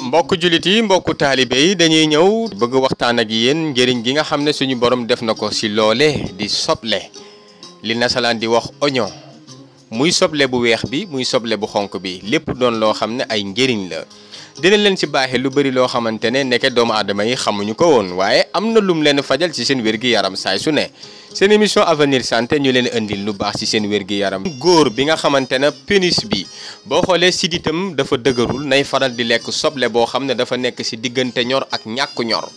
mbokk jullit yi mbokku taalibe yi dañuy ñëw bëgg waxtaan ak yéen njëriñ gi nga xam ne suñu borom def na ko ci loole di soble li nasaraan di wax oignon muy soble bu weex bi muy soble bu xonk bi lépp doon loo xam ne ay njëriñ la dina leen ci baaxee lu bari loo xamante ne nekke doomu aadama yi xamuñu ko woon waaye am na lum leen fajal ci seen wér-gi-yaram saay su ne seen émission avenir santé ñu leen indil lu baax ci seen wér-gi-yaram góor bi nga xamante ne pénis bi boo xoolee siditam dafa dëgërul nay faral di lekk soble boo xam ne dafa nekk ci diggante ñor ak ñàkk ñor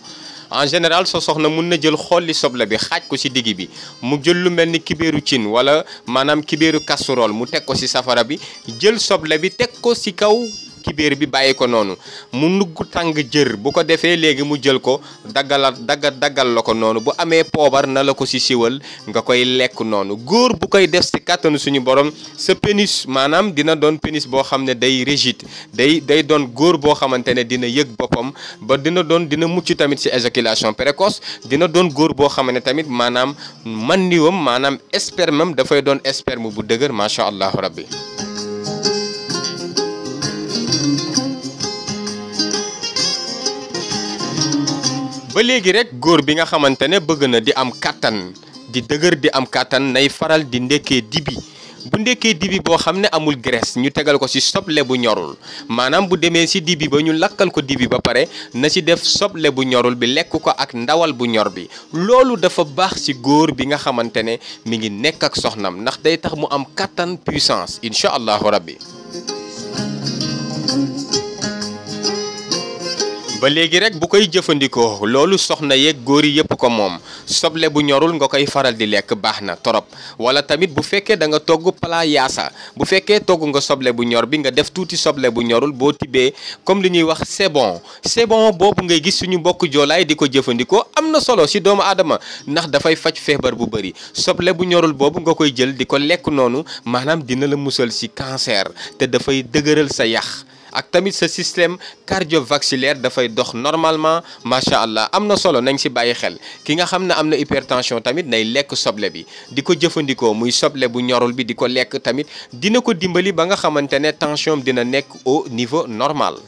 en général sa soxna mun na jël xolli soble bi xaaj ko ci digg bi mu jël lu mel ni kibéeru cin wala maanaam kibéeru casserole mu teg ko ci safara bi jël soble bi teg ko ci kaw kibéer bi bàyyi ko noonu mu nugg tàng jër bu ko defee léegi mu jël ko daggal la ko noonu bu amee poobar na la ko ci siwal nga koy lekk noonu góor bu koy def ci kàttanu suñu borom sa pénis maanaam dina doon pénis boo xam ne day rigide day doon góor boo xamante ne dina yëg boppam ba dina mucc tamit ci éjaculation précoce dina doon góor boo xam ne tamit maanaam mandiwam maanaam spermam dafay doon sperme bu dëgër macha allahu rabbi ba léegi rek góor bi nga xamante ne bëgg na di am kàttan di dëgër di am kàttan nay faral di ndekkee dibi bu ndekkee dibi boo xam ne amul graisse ñu tegal ko ci soble bu ñorul maanaam bu demee ci dibi ba ñu lakkal ko dibi ba pare na ci def soble bu ñorul bi lekk ko ak ndawal bu ñor bi loolu dafa baax ci góor bi nga xamante ne mi ngi nekk ak soxnam ndax day tax mu am kàttan puissance incha allahu rabbi ba léegi rek bu koy jëfandikoo loolu soxna yeeg góor yi yëpp ko moom soble bu ñorul nga koy faral di lekk baax na torop wala tamit bu fekkee da nga togg plat yaasa bu fekkee togg nga soble bu ñor bi nga def tuuti soble bu ñorul boo tibbee comme li ñuy wax c'est bon boobu ngay gis suñu mbokk joolaay di ko jëfandikoo am na solo ci doomu aadama ndax dafay faj feebar bu bëri soble bu ñorul boobu nga koy jël di ko lekk noonu maanaam dina la musal ci cancer te dafay dëgëral sa yax ak tamit sa système cardiovasculaire dafay dox normalement macha allah am na solo nañ ci bàyyi xel ki nga xam ne am na hypertension tamit nay lekk soble bi di ko jëfandikoo muy soble bu ñorul bi di ko lekk tamit dina ko dimbali ba nga xamante ne tension dina nekk au niveau normal.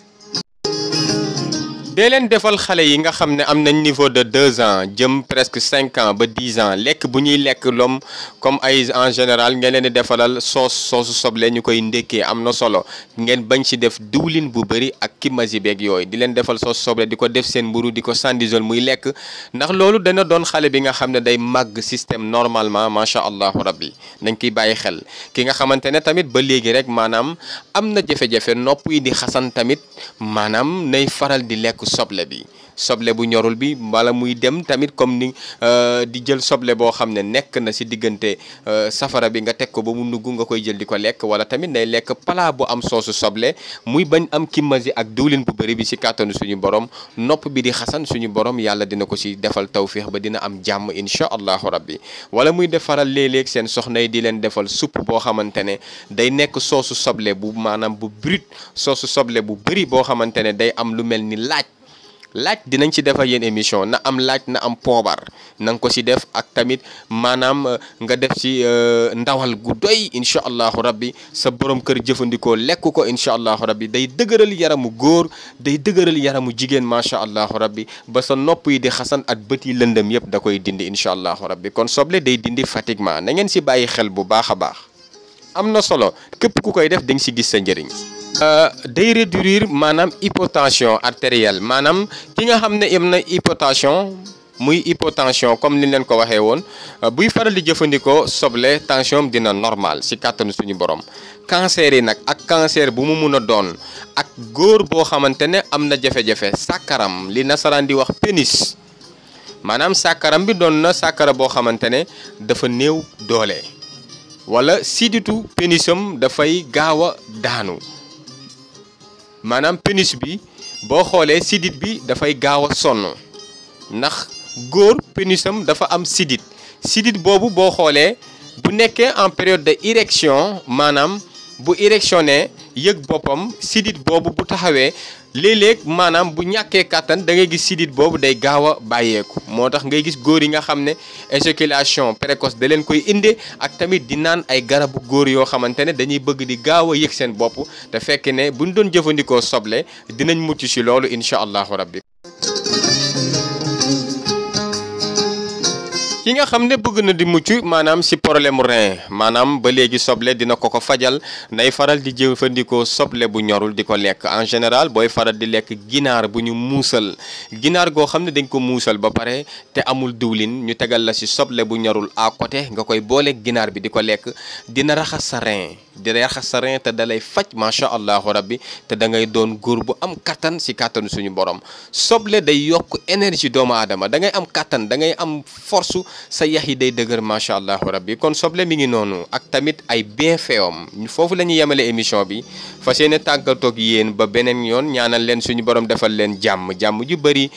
dee leen defal xale yi nga xam ne am nañ niveau de 2 ans jëm presque 5 ans ba 10 ans lekk bu ñuy lekk lom comme ay en général ngeen leen di defalal soosu soble ñu koy ndékkee am na solo ngeen bañ ci def diwlin bu bëri ak kimasi beeg yooyu di leen defal soosu soble di ko def seen mburu di ko sandisol muy lekk ndax loolu dana doon xale bi nga xam ne day màgg système normalement macha allahu rabbi nañ koy bàyyi xel ki nga xamante ne tamit ba léegi rek maanaam am na jafe-jafe nopp yi di xasan tamit maanaam nay faral di lekk soble bi soble bu ñorul bi wala muy dem tamit comme ni di jël soble boo xam ne nekk na ci diggante safara bi nga teg ko ba mu nugg nga koy jël di ko lekk wala tamit nay lekk plat bu am soosu soble muy bañ am kimasi ak diwlin bu bëri bi ci kàttanu suñu borom nopp bi di xasan suñu borom yàlla dina ko ci defal tawfiix ba dina am jàmm incha allahu rabbi wala muy defaral léeg-léeg seen soxna yi di leen defal soupe boo xamante ne day nekk soosu soble bu maanaam bu brut soosu soble bu bëri boo xamante ne day am lu mel ni laaj dinañ ci defal yéen émission na am laaj na am poobar na nga ko ci def ak tamit maanaam nga def ci ndawal gu doy incha allahu rabbi sa borom kër jëfandikoo lekk ko incha allahu rabbi day dëgëral yaramu góor day dëgëral yaramu jigéen macha allahu rabbi ba sa nopp yi di xasan ak bët yi lëndëm yëpp da koy dindi incha allahu rabbi kon soble day dindi fatiguement na ngeen ci bàyyi xel bu baax a baax am na solo képp ku koy def dañ ci gis sa njëriñ. day réduire maanaam hypotension artérielle maanaam ki nga xam ne am na hypotension comme ni leen ko waxee woon buy faral di jëfandikoo soble tension dina normal ci kàttanu suñu borom cancer yi nag ak cancer bu mu mun a doon ak góor boo xamante ne am na jafe-jafe sàkkaram li nasaraan di wax pénis maanaam sàkkaram bi doon na sàkkara boo xamante ne dafa néew doole wala siditu pénisam dafay gaaw a daanu maanaam pénis bi boo xoolee sidit bi dafay gaaw a sonn ndax góor pénisam dafa am sidit boobu boo xoolee bu nekkee en période de érection maanaam bu érectionné yëg boppam sidit boobu bu taxawee léeg-léeg maanaam bu ñàkkee kàttan da ngay gis sidit boobu day gaaw a bàyyeeku moo tax ngay gis góor yi nga xam ne éjaculation précoce da leen koy inde ak tamit di naan ay garabu góor yoo xamante ne dañuy bëgg di gaaw a yëg seen bopp te fekk ne buñ doon jëfandikoo soble dinañ mucc ci loolu incha allahu rabbi. ki nga xam ne bëgg na di mucc maanaam si problème rein maanaam ba léegi soble dina ko fajal nay faral di jëfandikoo soble bu ñorul di ko lekk en général booy faral di lekk ginaar bu ñu muusal ginaar goo xam ne dañ ko muusal ba pare te amul diwlin ñu tegal la si soble bu ñorul à côté nga koy booleeg ginaar bi di ko lekk dina raxas sa rein te dalay faj macha allahu rabbi te da ngay doon góor bu am kattan si kattanu suñu borom soble day yokk énergie doomu aadama da ngay am kattan da ngay am force sa yax yi day dëgër macha allah rabbi kon soble mi ngi noonu ak tamit ay bienfait am foofu la ñuy yemale émission bi fas yéene tàggatoog yéen ba beneen yoon ñaanal leen suñu borom defal leen jàmm ju bëri